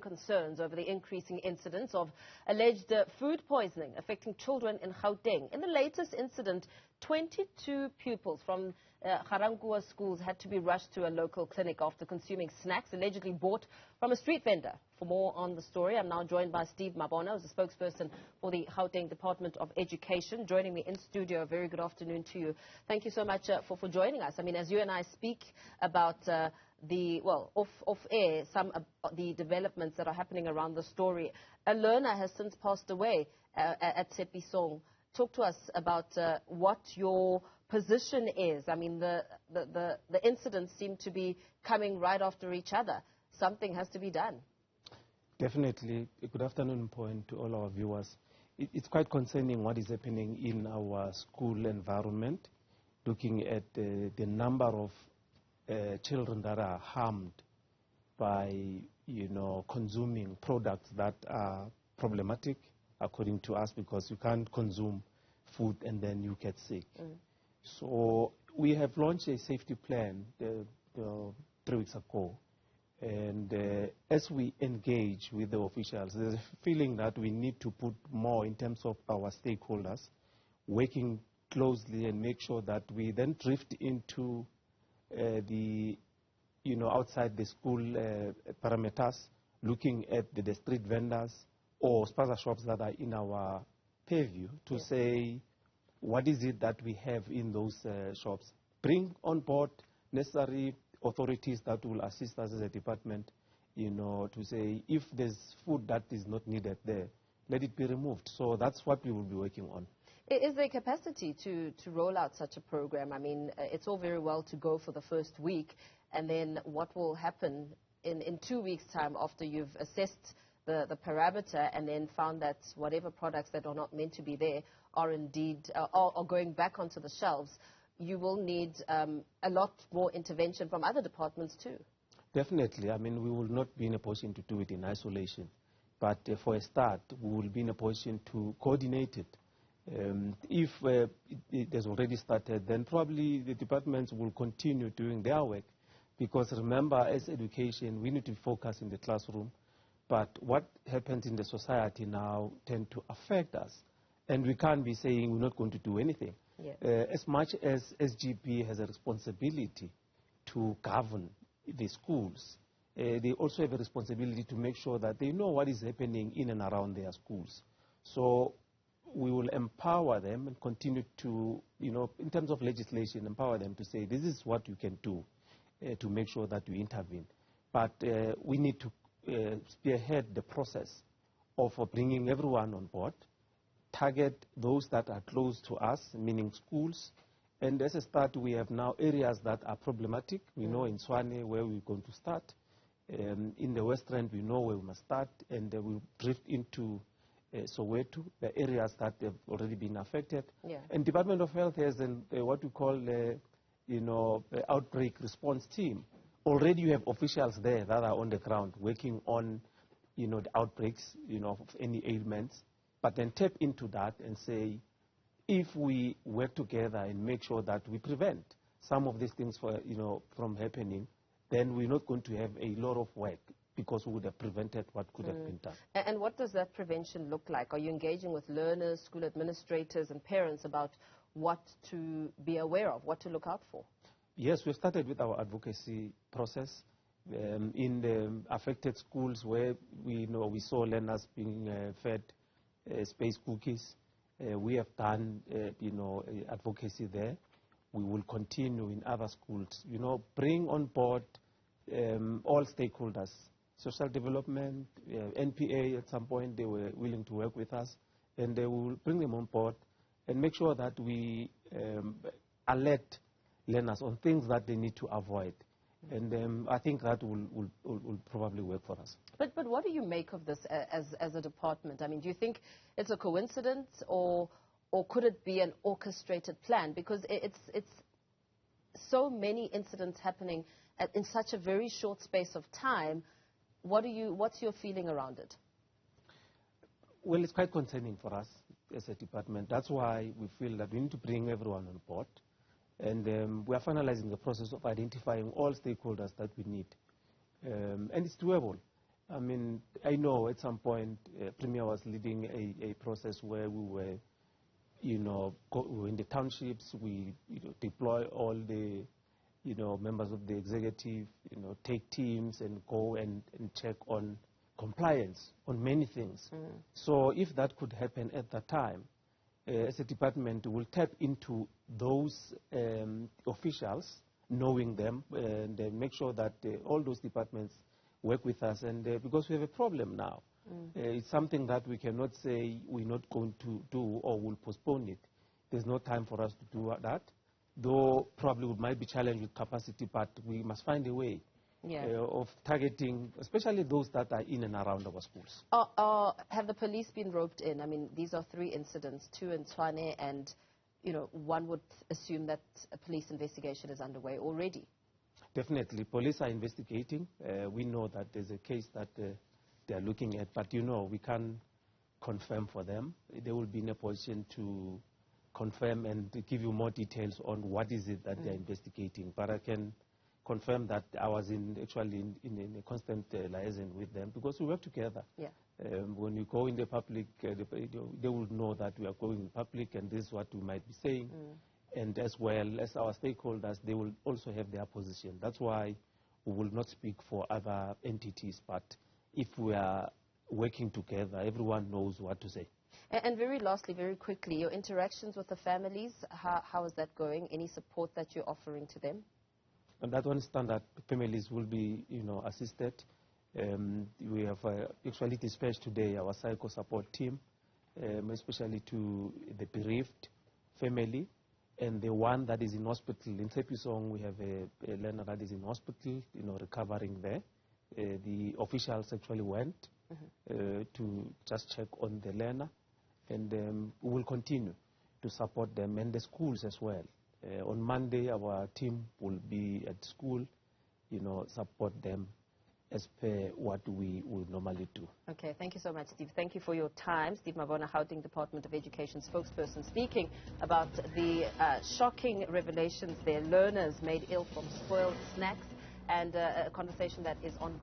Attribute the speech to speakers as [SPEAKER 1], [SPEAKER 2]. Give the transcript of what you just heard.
[SPEAKER 1] concerns over the increasing incidence of alleged food poisoning affecting children in Gauteng. In the latest incident, 22 pupils from Garankuwa schools had to be rushed to a local clinic after consuming snacks allegedly bought from a street vendor. For more on the story, I'm now joined by Steve Mabona, who's a spokesperson for the Gauteng Department of Education. Joining me in studio, a very good afternoon to you. Thank you so much for joining us. I mean, as you and I speak about off air, some of the developments that are happening around the story, a learner has since passed away at Tshepisong. Talk to us about what your position is. I mean, the incidents seem to be coming right after each other. Something has to be done.
[SPEAKER 2] Definitely. Good afternoon, point to all our viewers. It's quite concerning what is happening in our school environment, looking at the number of children that are harmed by, consuming products that are problematic, according to us, because you can't consume food and then you get sick. So we have launched a safety plan 3 weeks ago. And as we engage with the officials, there's a feeling that we need to put more in terms of our stakeholders, working closely and make sure that we then drift into outside the school parameters, looking at the street vendors or spaza shops that are in our purview to say, what is it that we have in those shops? Bring on board necessary authorities that will assist us as a department, to say if there's food that is not needed there, let it be removed. So that's what we will be working on.
[SPEAKER 1] Is there capacity to roll out such a program? I mean, it's all very well to go for the first week, and then what will happen in 2 weeks' time after you've assessed the parameter and then found that whatever products that are not meant to be there are indeed are going back onto the shelves? You will need a lot more intervention from other departments too. Definitely.
[SPEAKER 2] I mean, we will not be in a position to do it in isolation. But for a start, we will be in a position to coordinate it. If it has already started, then probably the departments will continue doing their work. Because remember, as education, we need to focus in the classroom. But what happens in the society now tend to affect us. And we can't be saying we're not going to do anything. Yeah. As much as SGB has a responsibility to govern the schools, they also have a responsibility to make sure that they know what is happening in and around their schools. So we will empower them and continue to, in terms of legislation, empower them to say this is what you can do to make sure that you intervene. But we need to spearhead the process of bringing everyone on board, target those that are close to us, meaning schools. And as a start, we have now areas that are problematic. We know in Swane where we're going to start. In the West End, we know where we must start. And we'll drift into Soweto, the areas that have already been affected. Yeah. And Department of Health has what we call outbreak response team. Already you have officials there that are on the ground working on, the outbreaks, of any ailments. But then tap into that and say, if we work together and make sure that we prevent some of these things from happening, then we're not going to have a lot of work because we would have prevented what could have been done.
[SPEAKER 1] And what does that prevention look like? Are you engaging with learners, school administrators and parents about what to be aware of, what to look out for?
[SPEAKER 2] Yes, we've started with our advocacy process. In the affected schools where we saw learners being fed space cookies. We have done, advocacy there. We will continue in other schools. Bring on board all stakeholders, social development, NPA at some point, they were willing to work with us, and they will bring them on board and make sure that we alert learners on things that they need to avoid. And I think that will probably work for us.
[SPEAKER 1] But what do you make of this as a department? I mean, do you think it's a coincidence or could it be an orchestrated plan? Because it's so many incidents happening in such a very short space of time. What's your feeling around it?
[SPEAKER 2] Well, it's quite concerning for us as a department. That's why we feel that we need to bring everyone on board. And we are finalizing the process of identifying all stakeholders that we need. And it's doable. I mean, I know at some point Premier was leading a process where we were, in the townships, we deploy all the, members of the executive, take teams and go and check on compliance on many things. So if that could happen at that time, as a department, we'll tap into those officials, knowing them, and make sure that all those departments work with us. And because we have a problem now, it's something that we cannot say we're not going to do or we'll postpone it. There's no time for us to do that, though probably we might be challenged with capacity, but we must find a way of targeting, especially those that are in and around our schools.
[SPEAKER 1] Have the police been roped in? I mean, these are 3 incidents, 2 in Tshwane, and, one would assume that a police investigation is underway already.
[SPEAKER 2] Definitely. Police are investigating. We know that there's a case that they are looking at, but, we can't confirm for them. They will be in a position to confirm and to give you more details on what is it that they're investigating. But I can confirm that I was actually in a constant liaison with them because we work together.
[SPEAKER 1] Yeah.
[SPEAKER 2] When you go in the public, they will know that we are going in public and this is what we might be saying. And as well as our stakeholders, they will also have their position. That's why we will not speak for other entities, but if we are working together, everyone knows what to say.
[SPEAKER 1] And very lastly, very quickly, your interactions with the families, how is that going? Any support that you're offering to them?
[SPEAKER 2] And that one standard, families will be, assisted. We have actually dispatched today our psycho support team, especially to the bereaved family and the one that is in hospital. In Tepisong, we have a learner that is in hospital, recovering there. The officials actually went to just check on the learner, and we will continue to support them and the schools as well. On Monday, our team will be at school, support them as per what we would normally do.
[SPEAKER 1] Okay, thank you so much, Steve. Thank you for your time. Steve Mabona, Gauteng Department of Education spokesperson, speaking about the shocking revelations there. Learners made ill from spoiled snacks, and a conversation that is on